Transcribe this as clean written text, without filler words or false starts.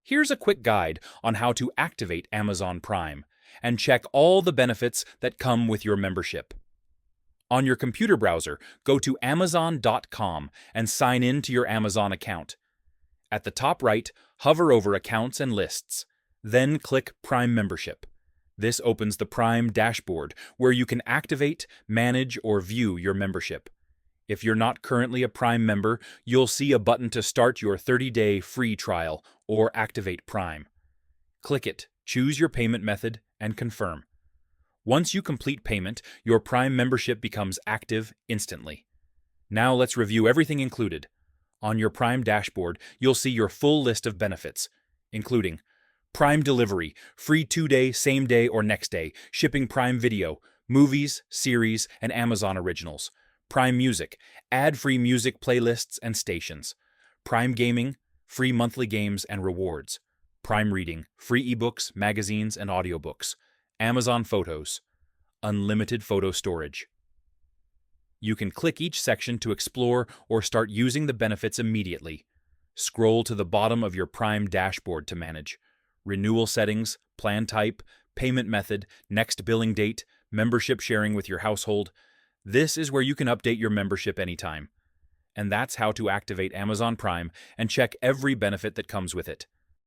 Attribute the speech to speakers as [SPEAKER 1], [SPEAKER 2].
[SPEAKER 1] Here's a quick guide on how to activate Amazon Prime and check all the benefits that come with your membership. On your computer browser, go to Amazon.com and sign in to your Amazon account. At the top right, hover over Accounts and Lists. Then click Prime Membership. This opens the Prime dashboard where you can activate, manage, or view your membership. If you're not currently a Prime member, you'll see a button to start your 30-day free trial or activate Prime. Click it, choose your payment method, and confirm. Once you complete payment, your Prime membership becomes active instantly. Now let's review everything included. On your Prime dashboard, you'll see your full list of benefits, including Prime Delivery, free 2-day, same-day, or next-day, shipping Prime Video, movies, series, and Amazon Originals. Prime Music, ad-free music playlists and stations. Prime Gaming, free monthly games and rewards. Prime Reading, free ebooks, magazines, and audiobooks. Amazon Photos, unlimited photo storage. You can click each section to explore or start using the benefits immediately. Scroll to the bottom of your Prime dashboard to manage renewal settings, plan type, payment method, next billing date, membership sharing with your household. This is where you can update your membership anytime. And that's how to activate Amazon Prime and check every benefit that comes with it.